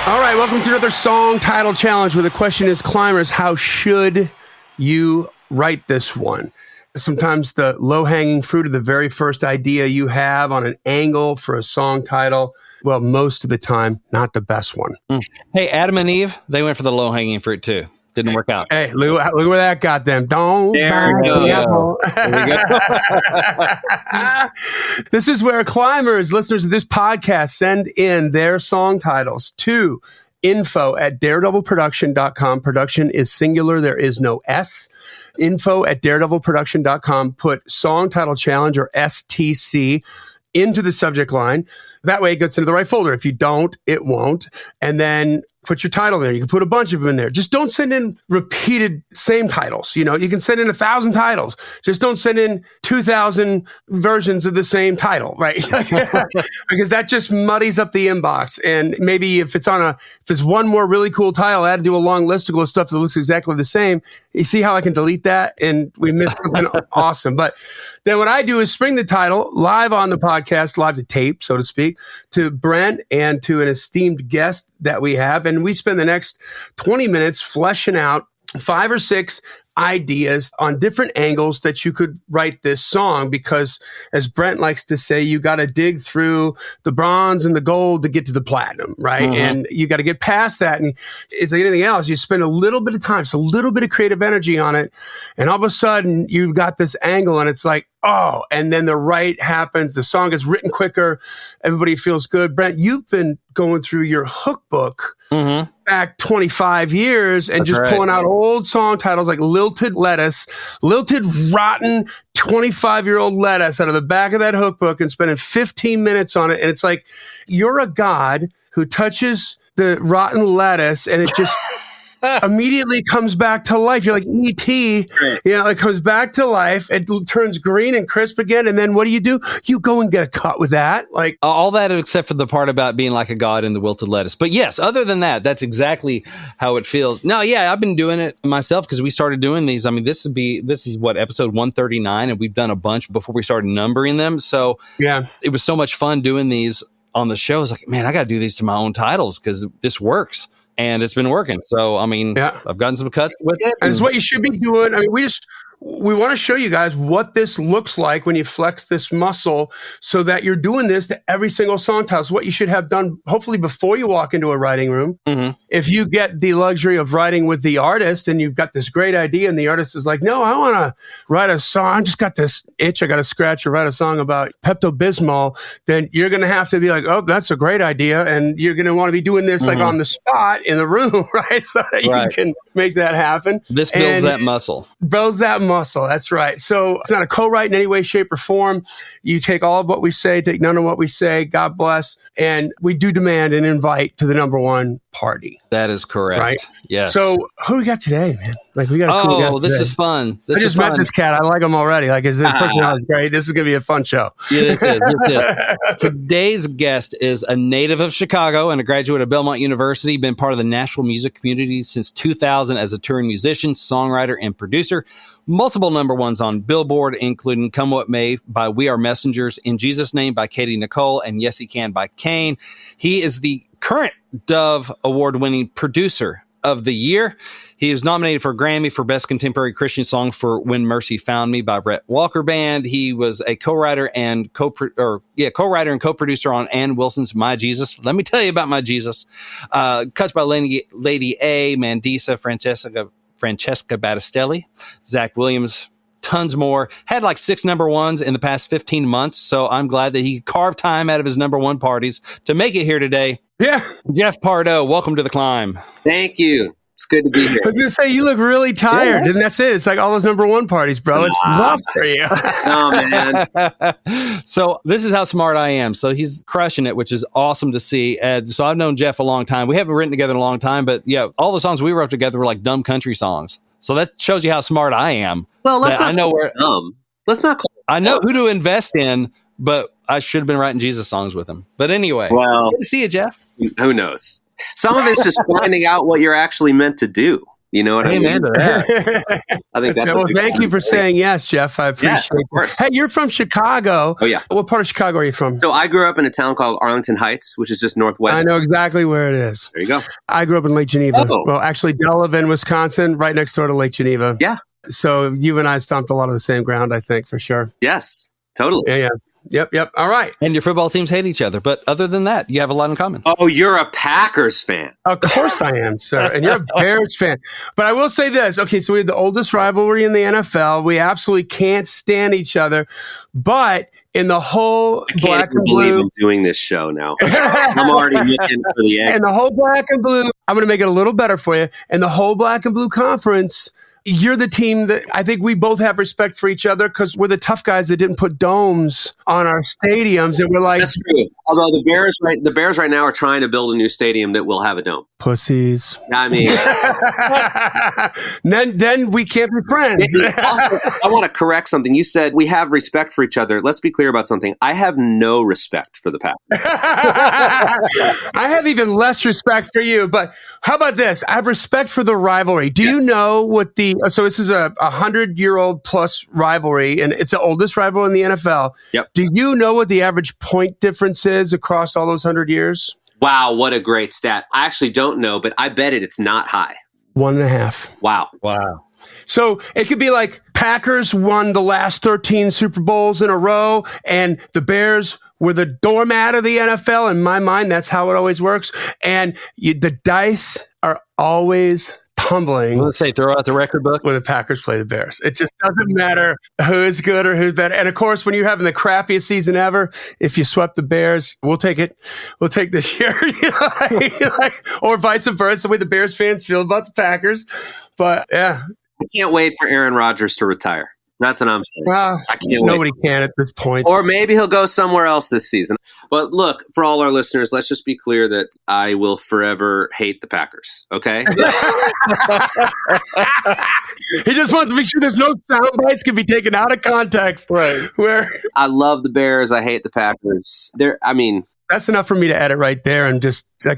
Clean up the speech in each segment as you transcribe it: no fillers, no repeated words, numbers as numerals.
All right, welcome to another song title challenge where the question is, climbers, how should you write this one? Sometimes the low-hanging fruit of the very first idea you have on an angle for a song title, well, most of the time, not the best one. Hey, Adam and Eve, they went for the low-hanging fruit too. Didn't work out. Hey, look where that got them. Don't There we go. go. This is where climbers, listeners of this podcast, send in their song titles to info@daredevilproduction.com. Production is singular. There is no S. info@daredevilproduction.com. Put song title challenge or STC into the subject line. That way it gets into the right folder. If you don't, it won't. And then put your title there. You can put a bunch of them in there. Just don't send in repeated same titles. You know, you can send in 1,000 titles. Just don't send in 2,000 versions of the same title, right? Because that just muddies up the inbox. And maybe if it's one more really cool title, add to a long listicle of stuff that looks exactly the same. You see how I can delete that and we missed something awesome. But then what I do is spring the title live on the podcast, live to tape, so to speak, to Brent and to an esteemed guest that we have. And we spend the next 20 minutes fleshing out 5 or 6 ideas on different angles that you could write this song, because as Brent likes to say, you got to dig through the bronze and the gold to get to the platinum, right? Mm-hmm. And you got to get past that. And it's like anything else, you spend a little bit of time, so a little bit of creative energy on it. And all of a sudden you've got this angle and it's like, oh, and then the right happens. The song is written quicker. Everybody feels good. Brent, you've been going through your hook book back 25 years and just pulling out old song titles like Lilted Lettuce, Lilted Rotten 25-year-old lettuce out of the back of that hook book and spending 15 minutes on it. And it's like, you're a god who touches the rotten lettuce and it just immediately comes back to life. You're like E.T., it comes back to life. It turns green and crisp again. And then what do? You go and get a cut with that. Like all that except for the part about being like a god in the wilted lettuce. But yes, other than that, that's exactly how it feels. No, yeah, I've been doing it myself because we started doing these. I mean, this is what, episode 139, and we've done a bunch before we started numbering them. So yeah, it was so much fun doing these on the show. It's like, man, I got to do these to my own titles because this works. And it's been working. So, I mean, I've gotten some cuts with it. And it's what you should be doing. I mean, we want to show you guys what this looks like when you flex this muscle so that you're doing this to every single song title. So what you should have done, hopefully before you walk into a writing room, if you get the luxury of writing with the artist and you've got this great idea and the artist is like, no, I want to write a song. I just got this itch. I got to scratch or write a song about Pepto-Bismol. Then you're going to have to be like, oh, that's a great idea. And you're going to want to be doing this like on the spot in the room, right? So that you can make that happen. This builds that muscle. Builds that muscle. That's right. So it's not a co-write in any way, shape, or form. You take all of what we say, take none of what we say. God bless. And we do demand an invite to the number one party. That is correct. Right? Yes. So who we got today, man? Like we got a cool guest today. This is fun. I just met this cat. I like him already. Like his personality is great. This is going to be a fun show. Yeah, this is. Today's guest is a native of Chicago and a graduate of Belmont University. Been part of the Nashville music community since 2000 as a touring musician, songwriter, and producer. Multiple number ones on Billboard, including Come What May by We Are Messengers, In Jesus' Name by Katie Nicole, and Yes He Can by Kane. He is the current Dove Award-winning producer of the year. He was nominated for a Grammy for Best Contemporary Christian Song for When Mercy Found Me by Brett Walker Band. He was a co-writer and co-producer on Ann Wilson's My Jesus. Let me tell you about My Jesus. Cuts by Lady A, Mandisa, Francesca Battistelli, Zach Williams, tons more. Had like 6 number ones in the past 15 months. So I'm glad that he carved time out of his number one parties to make it here today. Yeah. Jeff Pardo, welcome to The Climb. Thank you. It's good to be here. I was going to say, you look really tired. And that's it. It's like all those number one parties, bro. It's rough for you. Oh, man. So this is how smart I am. So he's crushing it, which is awesome to see. And so I've known Jeff a long time. We haven't written together in a long time, but yeah, all the songs we wrote together were like dumb country songs. So that shows you how smart I am. Well, I know who to invest in, but I should have been writing Jesus songs with him. But anyway, well, good to see you, Jeff. Who knows? Some of it's just finding out what you're actually meant to do. You know what I Amen mean? to that. I think that's well, thank you for saying yes, Jeff. I appreciate Yes, of course. it. Hey, you're from Chicago. Oh, yeah. What part of Chicago are you from? So I grew up in a town called Arlington Heights, which is just northwest. I know exactly where it is. There you go. I grew up in Lake Geneva. Oh. Well, actually, Delavan, Wisconsin, right next door to Lake Geneva. Yeah. So you and I stomped a lot of the same ground, I think, for sure. Yes, totally. Yeah. Yep. All right. And your football teams hate each other. But other than that, you have a lot in common. Oh, you're a Packers fan. Of course I am, sir. And you're a Bears fan. But I will say this. Okay, so we have the oldest rivalry in the NFL. We absolutely can't stand each other. But in the whole I can't black even and believe blue, I'm doing this show now. I'm already looking for the egg. and the whole black and blue, I'm going to make it a little better for you. And the whole black and blue conference, you're the team that I think we both have respect for each other because we're the tough guys that didn't put domes on our stadiums. And we're like, That's true. Although the Bears right now are trying to build a new stadium that will have a dome. pussies. I mean, then we can't be friends. also, I want to correct something. You said we have respect for each other. Let's be clear about something. I have no respect for the Packers. I have even less respect for you, but how about this? I have respect for the rivalry. Do you know what so this is a 100-year-old plus rivalry, and it's the oldest rivalry in the NFL. Yep. Do you know what the average point difference is across all those 100 years? Wow, what a great stat. I actually don't know, but I bet it's not high. 1.5. Wow. So it could be like Packers won the last 13 Super Bowls in a row, and the Bears were the doormat of the NFL. In my mind, that's how it always works. And the dice are always tumbling. Let's say throw out the record book. When the Packers play the Bears. It just doesn't matter who's good or who's bad. And of course, when you're having the crappiest season ever, if you swept the Bears, we'll take it. We'll take this year. Or vice versa, the way the Bears fans feel about the Packers. But yeah. I can't wait for Aaron Rodgers to retire. That's what I'm saying. I can't Nobody wait. can at this point. Or maybe he'll go somewhere else this season. But look, for all our listeners, let's just be clear that I will forever hate the Packers. Okay? He just wants to make sure there's no sound bites can be taken out of context. Right. Where I love the Bears. I hate the Packers. that's enough for me to edit right there, and I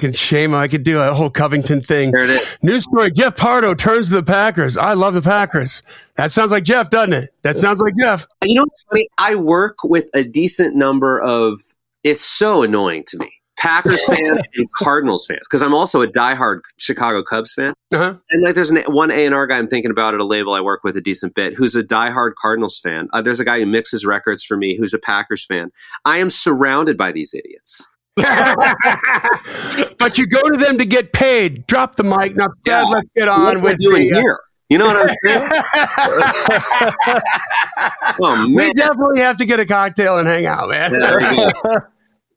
could do a whole Covington thing. There it is. News story: Jeff Pardo turns to the Packers. I love the Packers. That sounds like Jeff, doesn't it? That sounds like Jeff. You know what's funny? I work with a decent number of. It's so annoying to me. Packers fans and Cardinals fans, because I'm also a diehard Chicago Cubs fan. Uh-huh. And there's one A&R guy I'm thinking about at a label I work with a decent bit who's a diehard Cardinals fan. There's a guy who mixes records for me who's a Packers fan. I am surrounded by these idiots. But you go to them to get paid. Drop the mic. Not sad. Let's get on with doing here. You know what I'm saying? Oh, man. We definitely have to get a cocktail and hang out, man. Yeah,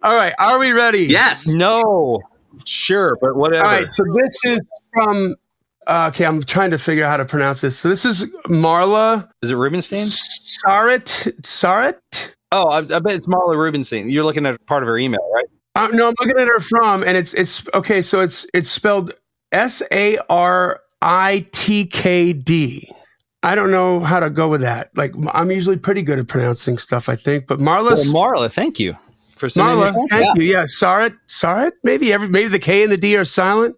All right. Are we ready? yes. No. Sure, but whatever. All right. So this is from, I'm trying to figure out how to pronounce this. So this is Marla Is it Rubenstein? Saret? Oh, I bet it's Marla Rubenstein. You're looking at part of her email, right? No, I'm looking at her from, and it's okay. So it's spelled SARITKD. I don't know how to go with that. Like, I'm usually pretty good at pronouncing stuff, I think. But Marla's Marla, thank you for sending Marla, me. thank you. Yeah, Saret. Maybe the K and the D are silent.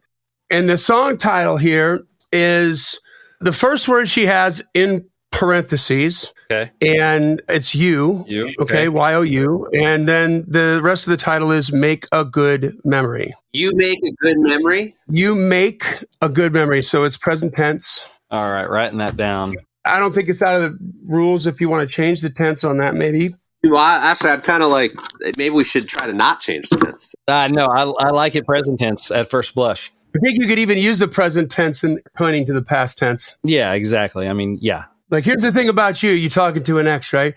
And the song title here is the first word she has in parentheses. Okay. And it's you. Okay, Y-O-U. And then the rest of the title is Make a Good Memory. You make a good memory? You make a good memory. So it's present tense. All right, writing that down. I don't think it's out of the rules if you want to change the tense on that, maybe. Well, actually, I'd kind of like, maybe we should try to not change the tense. No, I like it present tense at first blush. I think you could even use the present tense in pointing to the past tense. Yeah, exactly. I mean, yeah. Like, here's the thing about you. You're talking to an ex, right?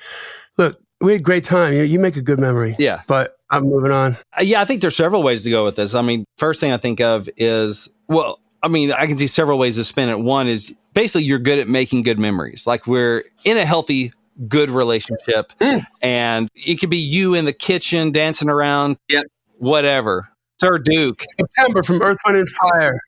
Look, we had a great time. You make a good memory. Yeah. But I'm moving on. Yeah, I think there's several ways to go with this. I mean, first thing I think of is, I can see several ways to spin it. One is basically you're good at making good memories. Like, we're in a healthy, good relationship. And it could be you in the kitchen dancing around. Yep. Whatever. Sir Duke. September from Earth, Wind, and Fire.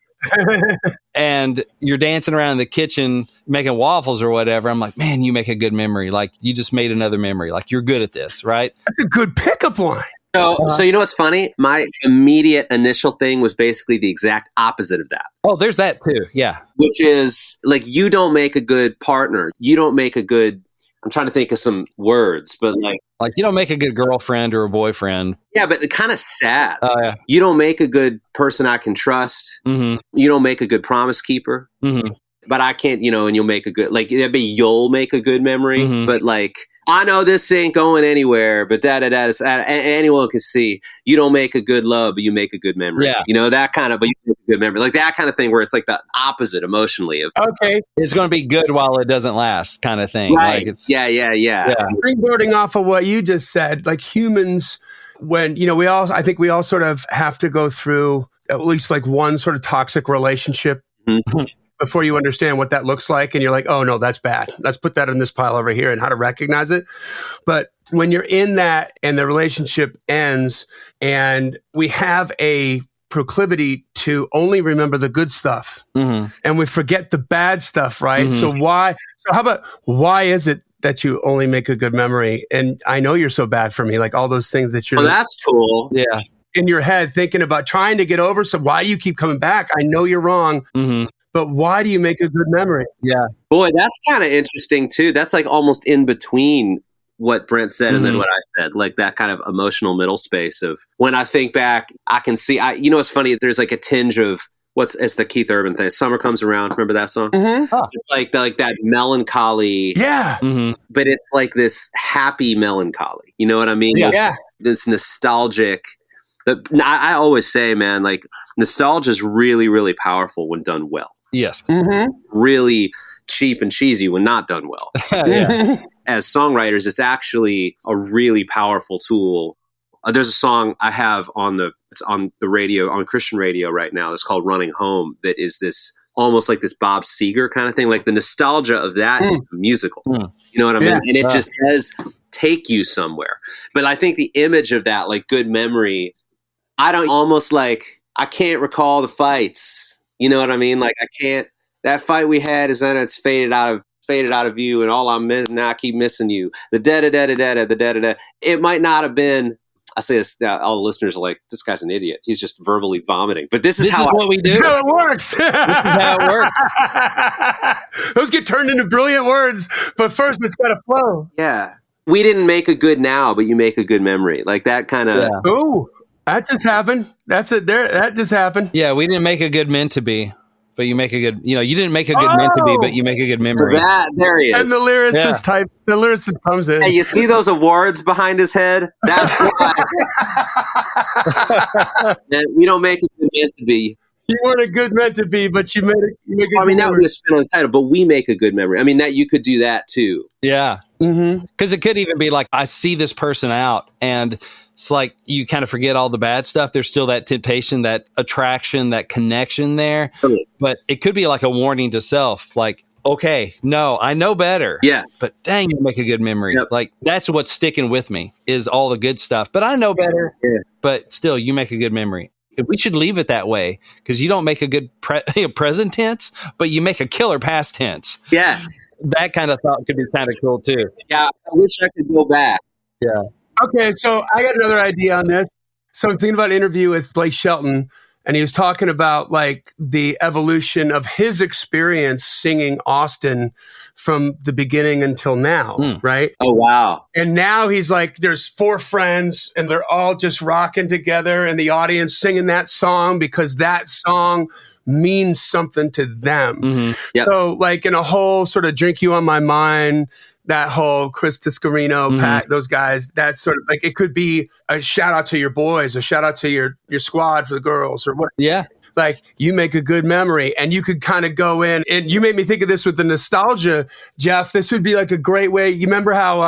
And you're dancing around in the kitchen making waffles or whatever. I'm like, man, you make a good memory. Like, you just made another memory. Like, you're good at this, right? That's a good pickup line. So you know what's funny? My immediate initial thing was basically the exact opposite of that. Oh, there's that too. Yeah. Which is like, you don't make a good partner. You don't make a good, I'm trying to think of some words, but like you don't make a good girlfriend or a boyfriend. Yeah, but it's kind of sad. Oh, yeah. You don't make a good person I can trust. Mm-hmm. You don't make a good promise keeper. Mm-hmm. But I can't, and you'll make a good, like, that'd be you'll make a good memory. Mm-hmm. But like, I know this ain't going anywhere, but anyone can see you don't make a good love, but you make a good memory. Yeah. That kind of, but you make a good memory. Like that kind of thing where it's like the opposite emotionally of, Okay. It's going to be good while it doesn't last kind of thing. Right. Like it's, yeah. Springboarding off of what you just said, like humans, when, I think we all sort of have to go through at least like one sort of toxic relationship Mm-hmm. before you understand what that looks like. And you're like, oh no, that's bad. Let's put that in this pile over here and how to recognize it. But when you're in that and the relationship ends and we have a proclivity to only remember the good stuff and we forget the bad stuff, right? Mm-hmm. So why is it that you only make a good memory? And I know you're so bad for me, like all those things that you're that's cool. Yeah. in your head thinking about trying to get over. So why do you keep coming back? I know you're wrong, but why do you make a good memory? Yeah. Boy, that's kind of interesting too. That's like almost in between what Brent said and then what I said, like that kind of emotional middle space of when I think back, I can see, it's funny. There's like a tinge of it's the Keith Urban thing. Summer Comes Around. Remember that song? Mm-hmm. Oh. It's like that melancholy. Yeah. But it's like this happy melancholy. You know what I mean? Yeah. This nostalgic. I always say, man, like nostalgia is really, really powerful when done well. Yes. Really cheap and cheesy when not done well. Yeah. As songwriters, it's actually a really powerful tool. There's a song I have on the radio, on Christian radio right now. It's called Running Home. That is this almost like this Bob Seger kind of thing. Like the nostalgia of that is musical. You know what I mean? And it just does take you somewhere. But I think the image of that, like good memory, I can't recall the fights. You know what I mean? Like I can't, that fight we had is that it's faded out of view, and all I'm missing now, I keep missing you. The da-da-da-da-da-da. It might not have been, I say this, all the listeners are like, this guy's an idiot. He's just verbally vomiting. But this is what we do. This is how it works. This is how it works. Those get turned into brilliant words, but first it's got to flow. Yeah. We didn't make a good now, but you make a good memory. Like that kind of. Yeah. Ooh, that just happened. That's it there. That just happened. Yeah, we didn't make a good meant to be, but you make a good, you didn't make a good meant to be, but you make a good memory. There he is. And the lyricist comes in. Hey, you see those awards behind his head? That's why. We don't make a good meant to be. You weren't a good meant to be, but you made it. That would spin on the title, but we make a good memory. I mean, that you could do that too. Yeah. Because it could even be like, I see this person out and it's like you kind of forget all the bad stuff. There's still that temptation, that attraction, that connection there. Totally. But it could be like a warning to self, like, okay, no, I know better. Yeah. But dang, you make a good memory. Yep. Like that's what's sticking with me is all the good stuff. But I know better. Yeah. But still, you make a good memory. We should leave it that way because you don't make a good present tense, but you make a killer past tense. Yes. That kind of thought could be kind of cool too. Yeah. I wish I could go back. Yeah. Okay, so I got another idea on this. So I'm thinking about an interview with Blake Shelton, and he was talking about like the evolution of his experience singing Austin from the beginning until now, right? Oh, wow. And now he's like, there's 4 friends, and they're all just rocking together, and the audience singing that song because that song means something to them. Yep. So like in a whole sort of Drink You on My Mind, that whole Chris Tiscarino, Pat, those guys, that sort of like, it could be a shout out to your boys, a shout out to your squad for the girls or what. Yeah. Like you make a good memory and you could kind of go in, and you made me think of this with the nostalgia, Jeff. This would be like a great way. You remember how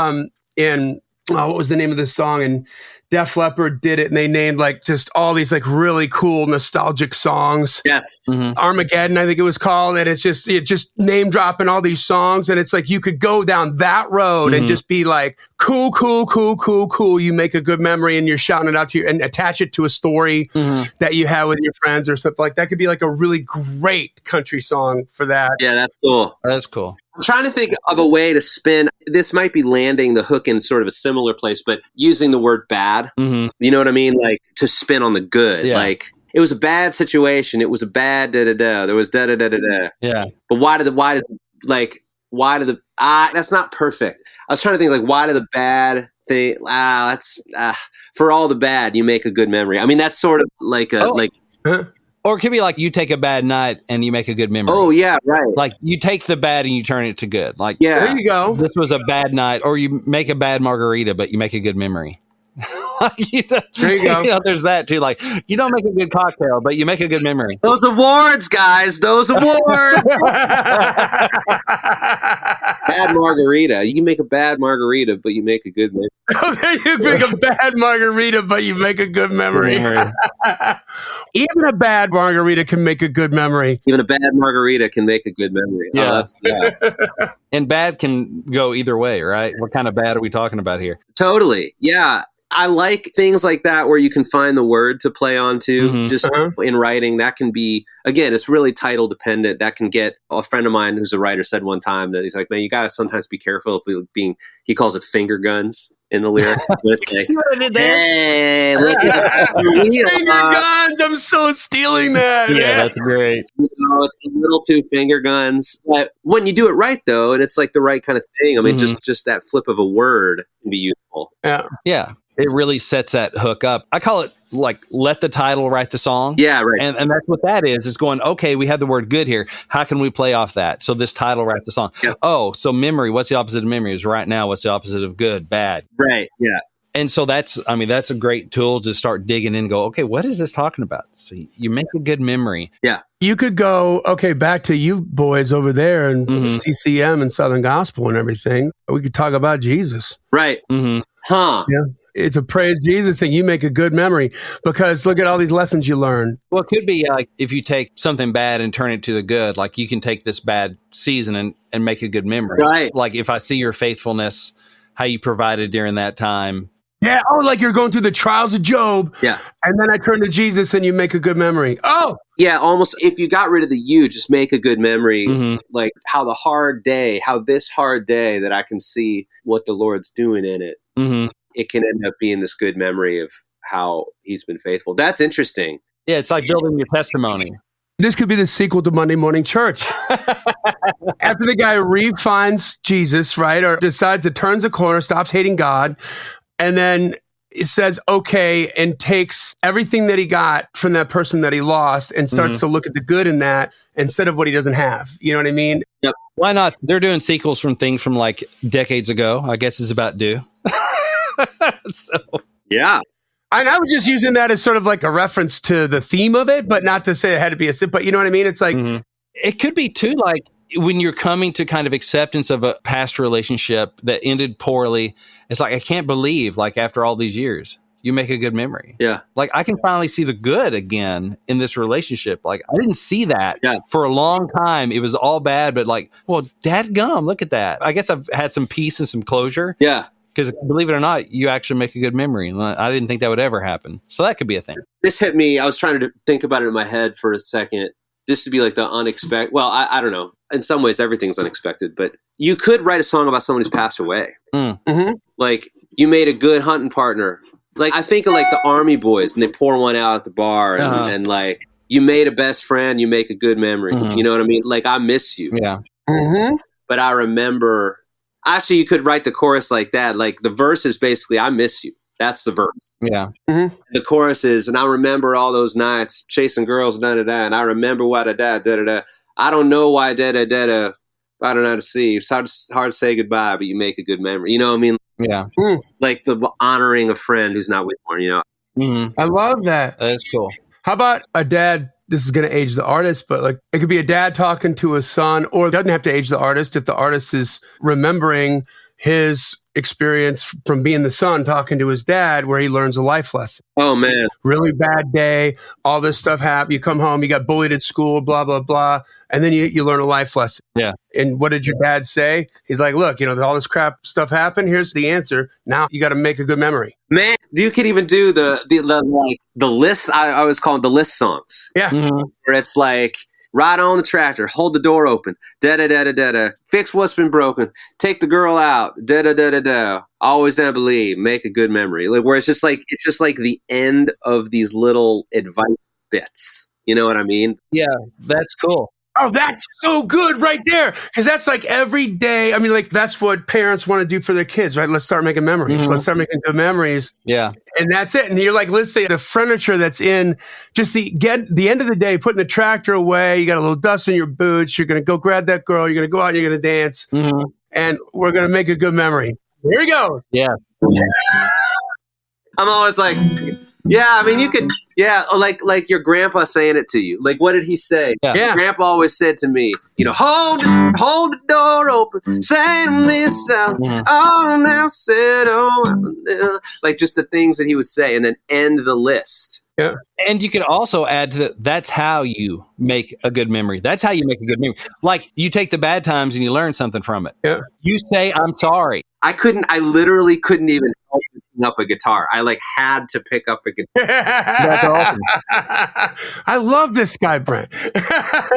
what was the name of this song? And Def Leppard did it, and they named like just all these like really cool nostalgic songs. Yes. Armageddon, I think it was called, and it's just name dropping all these songs, and it's like you could go down that road and just be like cool. You make a good memory, and you're shouting it out to you, and attach it to a story that you have with your friends or something like that. Could be like a really great country song for that. Yeah, that's cool. That's cool. I'm trying to think of a way to spin. This might be landing the hook in sort of a similar place, but using the word bad. Mm-hmm. You know what I mean? Like to spin on the good. Yeah. Like it was a bad situation. It was a bad da-da-da. There was da-da-da-da-da. Yeah. But that's not perfect. I was trying to think like, why do the bad thing, for all the bad, you make a good memory. I mean, that's sort of like or it could be like you take a bad night and you make a good memory. Oh yeah, right. Like you take the bad and you turn it to good. Like, yeah, there you go. This was a bad night, or you make a bad margarita, but you make a good memory. There you go. There's that too. Like you don't make a good cocktail, but you make a good memory. Those awards, guys. Those awards. Bad margarita. You can make a bad margarita, but you make a good memory. You make a bad margarita, but you make a good memory. Even a bad margarita can make a good memory. Even a bad margarita can make a good memory. Yeah. And bad can go either way, right? What kind of bad are we talking about here? Totally. Yeah. I like things like that where you can find the word to play onto just in writing. That can be, again, it's really title dependent. That can get, a friend of mine who's a writer said one time that he's like, man, you got to sometimes be careful if he calls it finger guns in the lyric. It's like, See what I did there? hey, look at Finger guns. I'm so stealing that. Yeah, that's great. It's a little too finger guns. But when you do it right, though, and it's like the right kind of thing, I mean, just that flip of a word can be useful. Yeah. Yeah. It really sets that hook up. I call it like, let the title write the song. Yeah, right. And that's what that is. It's going, okay, we have the word good here. How can we play off that? So this title write the song. Yeah. Oh, so memory. What's the opposite of memory? Is right now. What's the opposite of good? Bad. Right. Yeah. And so that's a great tool to start digging in and go, okay, what is this talking about? So you make a good memory. Yeah. You could go, okay, back to you boys over there and CCM and Southern Gospel and everything. We could talk about Jesus. Right. Mm-hmm. Huh. Yeah. It's a praise Jesus thing. You make a good memory because look at all these lessons you learn. Well, it could be like if you take something bad and turn it to the good, like you can take this bad season and make a good memory. Right. Like if I see your faithfulness, how you provided during that time. Yeah. Oh, like you're going through the trials of Job. Yeah. And then I turn to Jesus and you make a good memory. Oh. Yeah. Almost if you got rid of the you, just make a good memory. Like how this hard day that I can see what the Lord's doing in it. It can end up being this good memory of how he's been faithful. That's interesting. Yeah, it's like building your testimony. This could be the sequel to Monday Morning Church. After the guy refines Jesus, right, or decides to turns a corner, stops hating God, and then it says, okay, and takes everything that he got from that person that he lost and starts to look at the good in that instead of what he doesn't have. You know what I mean? Yep. Why not? They're doing sequels from things from like decades ago. I guess is about due. So yeah, and I was just using that as sort of like a reference to the theme of it, but not to say it had to be but you know what I mean? It's like it could be too, like when you're coming to kind of acceptance of a past relationship that ended poorly. It's like, I can't believe, like after all these years, you make a good memory. Yeah, like I can finally see the good again in this relationship. Like I didn't see that for a long time. It was all bad, but like, well, dadgum, look at that. I guess I've had some peace and some closure. Yeah. Because believe it or not, you actually make a good memory. I didn't think that would ever happen. So that could be a thing. This hit me. I was trying to think about it in my head for a second. This would be like the unexpected. Well, I don't know. In some ways, everything's unexpected. But you could write a song about someone who's passed away. Like you made a good hunting partner. Like I think of like the Army boys and they pour one out at the bar and like you made a best friend. You make a good memory. You know what I mean? Like I miss you. Yeah. But I remember. Actually, you could write the chorus like that. Like the verse is basically, I miss you. That's the verse. Yeah. The chorus is, and I remember all those nights chasing girls, da-da-da, and I remember why da-da, da-da-da. I don't know why da-da-da-da. I don't know how to see. It's hard to say goodbye, but you make a good memory. You know what I mean? Yeah. Like the honoring a friend who's not with you, you know? I love that. That's cool. How about a dad? This is going to age the artist, but like it could be a dad talking to a son, or it doesn't have to age the artist if the artist is remembering his experience from being the son talking to his dad where he learns a life lesson. Oh, man. Really bad day. All this stuff happened. You come home, you got bullied at school, blah, blah, blah. And then you learn a life lesson. Yeah. And what did your dad say? He's like, look, you know, all this crap stuff happened. Here's the answer. Now you got to make a good memory. Man, you could even do the list. I always call them the list songs. Yeah. Where it's like, Ride on the tractor, hold the door open, da-da-da-da-da-da, fix what's been broken, take the girl out, da-da-da-da-da, always down believe, make a good memory. Like, where it's just like the end of these little advice bits. You know what I mean? Yeah, that's cool. Oh, that's so good right there. Because that's like every day. I mean, like, that's what parents want to do for their kids, right? Let's start making memories. Mhm. Let's start making good memories. Yeah. And that's it. And you're like, let's say the furniture that's in just the end of the day, putting the tractor away, you got a little dust in your boots, you're going to go grab that girl, you're going to go out and you're going to dance, and we're going to make a good memory. Here we go. Yeah. I'm always like, yeah, I mean, you could, yeah, like your grandpa saying it to you. Like, what did he say? Yeah. Grandpa always said to me, you know, hold the door open, say to me, son, oh, now said, oh, like just the things that he would say, and then end the list. Yeah. And you can also add to that, that's how you make a good memory. That's how you make a good memory. Like, you take the bad times and you learn something from it. Yeah. You say, I'm sorry. I literally couldn't even help picking up a guitar. I like had to pick up a guitar. That's awesome. I love this guy, Brent.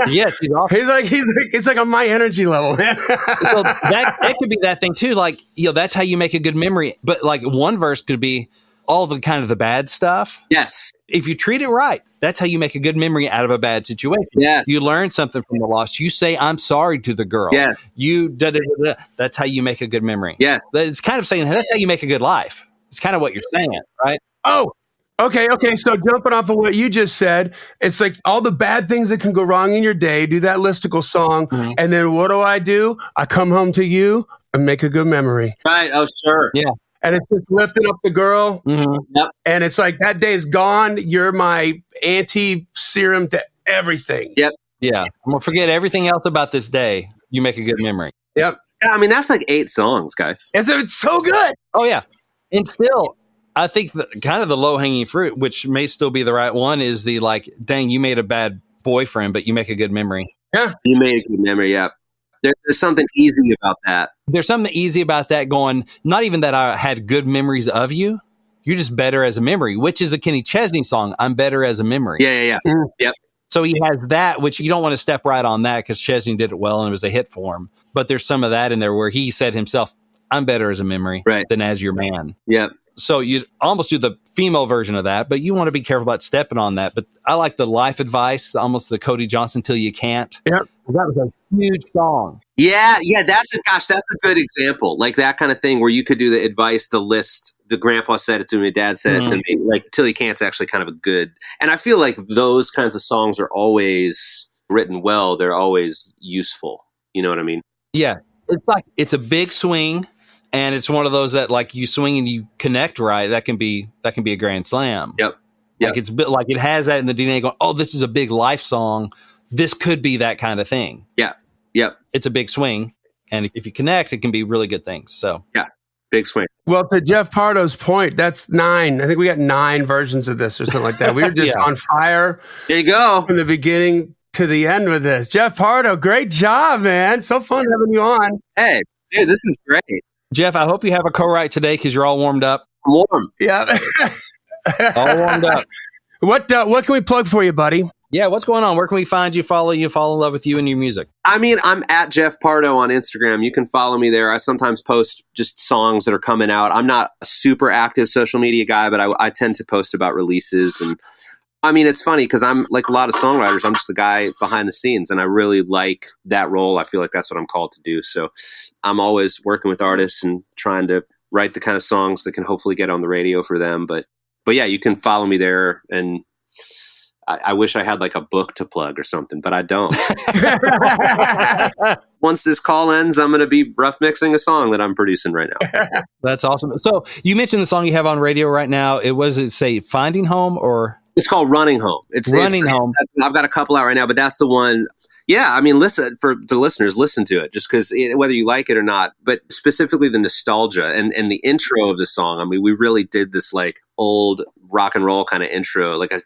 Yes, he's awesome. It's like on my energy level, man. So that could be that thing too. Like, you know, that's how you make a good memory. But like one verse could be all the kind of the bad stuff. Yes. If you treat it right, that's how you make a good memory out of a bad situation. Yes. You learn something from the loss. You say, I'm sorry to the girl. Yes. You da-da-da-da. That's how you make a good memory. Yes. It's kind of saying that's how you make a good life. It's kind of what you're saying, right? Oh, okay. So jumping off of what you just said, it's like all the bad things that can go wrong in your day, do that listicle song. And then what do? I come home to you and make a good memory. Right. Oh, sure. Yeah. And it's just lifting up the girl. Yep. And it's like, that day's gone. You're my anti-serum to everything. Yep. Yeah. I'm going to forget everything else about this day. You make a good memory. Yep. Yeah, I mean, that's like 8 songs, guys. It's so good. Oh, yeah. And still, I think kind of the low-hanging fruit, which may still be the right one, is the like, dang, you made a bad boyfriend, but you make a good memory. Yeah. You made a good memory, yeah. There's something easy about that. There's something easy about that going, not even that I had good memories of you. You're just better as a memory, which is a Kenny Chesney song. I'm better as a memory. Yeah. Yep. So he has that, which you don't want to step right on that because Chesney did it well and it was a hit for him. But there's some of that in there where he said himself, I'm better as a memory than as your man. Yep. So you almost do the female version of that, but you want to be careful about stepping on that. But I like the life advice, almost the Cody Johnson Till You Can't. Yep. That was a huge song. Yeah, that's a good example. Like that kind of thing where you could do the advice, the list. The grandpa said it to me, dad said it to me. Like Till You Can't's actually kind of a good. And I feel like those kinds of songs are always written well. They're always useful. You know what I mean? Yeah. It's like, it's a big swing. And it's one of those that like you swing and you connect right. That can be a grand slam. Yep. Like it's like it has that in the DNA going, oh, this is a big life song. This could be that kind of thing. Yeah. Yep. It's a big swing. And if you connect, it can be really good things. So yeah, big swing. Well, to Jeff Pardo's point, that's 9. I think we got 9 versions of this or something like that. We were just on fire. There you go. From the beginning to the end with this. Jeff Pardo, great job, man. So fun having you on. Hey, dude, this is great. Jeff, I hope you have a co-write today because you're all warmed up. I'm warm. Yeah. All warmed up. What can we plug for you, buddy? Yeah, what's going on? Where can we find you, follow you, fall in love with you and your music? I mean, I'm at Jeff Pardo on Instagram. You can follow me there. I sometimes post just songs that are coming out. I'm not a super active social media guy, but I tend to post about releases. And I mean, it's funny because I'm like a lot of songwriters. I'm just the guy behind the scenes, and I really like that role. I feel like that's what I'm called to do. So I'm always working with artists and trying to write the kind of songs that can hopefully get on the radio for them. But yeah, you can follow me there. And I wish I had like a book to plug or something, but I don't. Once this call ends, I'm going to be rough mixing a song that I'm producing right now. That's awesome. So you mentioned the song you have on radio right now. It say Finding Home or? It's called Running Home. It's Running Home. I've got a couple out right now, but that's the one. Yeah, I mean, listen, for the listeners, listen to it just because whether you like it or not, but specifically the nostalgia and the intro of the song. I mean, we really did this like old rock and roll kind of intro, like a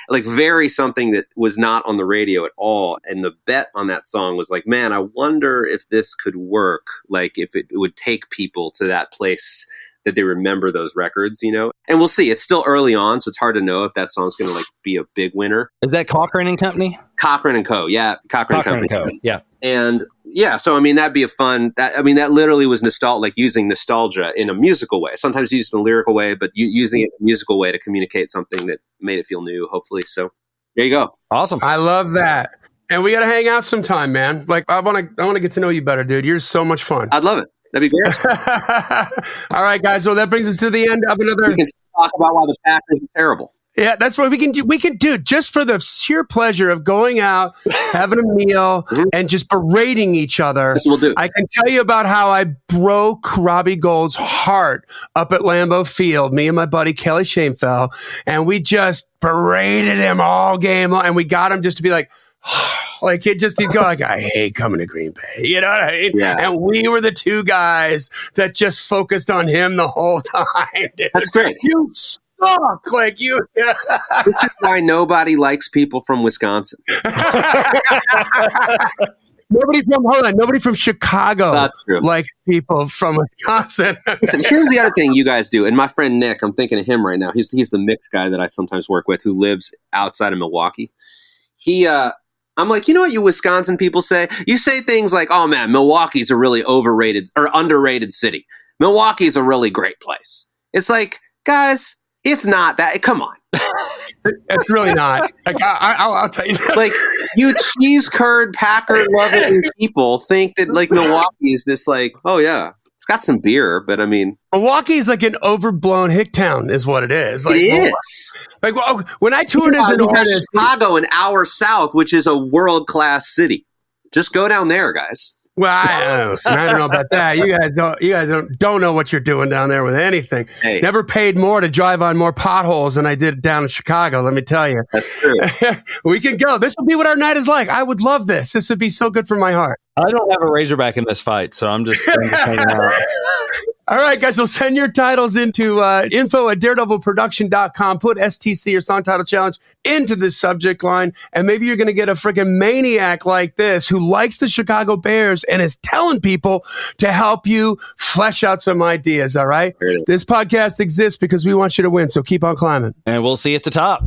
like very something that was not on the radio at all. And the bet on that song was like, man, I wonder if this could work, like if it would take people to that place that they remember those records, you know? And we'll see. It's still early on, so it's hard to know if that song's going to like be a big winner. Is that Cochran and Company? Cochran and Co. Yeah. Cochran and Co. Company. Yeah. And yeah, so I mean, that'd be a fun, that literally was like using nostalgia in a musical way. Sometimes used in a lyrical way, but using it in a musical way to communicate something that made it feel new, hopefully. So there you go. Awesome. I love that. And we got to hang out sometime, man. Like, I want to get to know you better, dude. You're so much fun. I'd love it. That'd be great. All right, guys. Well, that brings us to the end of another. We can talk about why the Packers are terrible. Yeah, that's what we can do. We can do just for the sheer pleasure of going out, having a meal, and just berating each other. This we'll do. I can tell you about how I broke Robbie Gould's heart up at Lambeau Field, me and my buddy Kelly Shamefell, and we just berated him all game long, and we got him just to be like, like he'd go like, I hate coming to Green Bay. You know what I mean? Yeah. And we were the two guys that just focused on him the whole time. Dude. That's great. You suck. Like you. This is why nobody likes people from Wisconsin. Nobody from Chicago That's true. likes people from Wisconsin. Listen, here's the other thing you guys do. And my friend Nick, I'm thinking of him right now. He's the mix guy that I sometimes work with who lives outside of Milwaukee. I'm like, you know what you Wisconsin people say? You say things like, oh man, Milwaukee's a really overrated or underrated city. Milwaukee's a really great place. It's like, guys, it's not that. Come on. It's really not. Like, I'll tell you. Like, you cheese curd Packer loving people think that like Milwaukee is this like, oh yeah, it's got some beer, but I mean, Milwaukee's like an overblown hick town, is what it is. Like, it is. Like, well, when I toured as an artist, Chicago, an hour south, which is a world-class city. Just go down there, guys. Well, I don't know about that. You guys don't know what you're doing down there with anything. Hey. Never paid more to drive on more potholes than I did down in Chicago. Let me tell you. That's true. We can go. This will be what our night is like. I would love this. This would be so good for my heart. I don't have a Razorback in this fight, so I'm just hanging out. All right, guys. So send your titles into info@daredevilproduction.com. Put STC or Song Title Challenge into the subject line, and maybe you're going to get a freaking maniac like this who likes the Chicago Bears and is telling people to help you flesh out some ideas. All right. This podcast exists because we want you to win. So keep on climbing. And we'll see you at the top.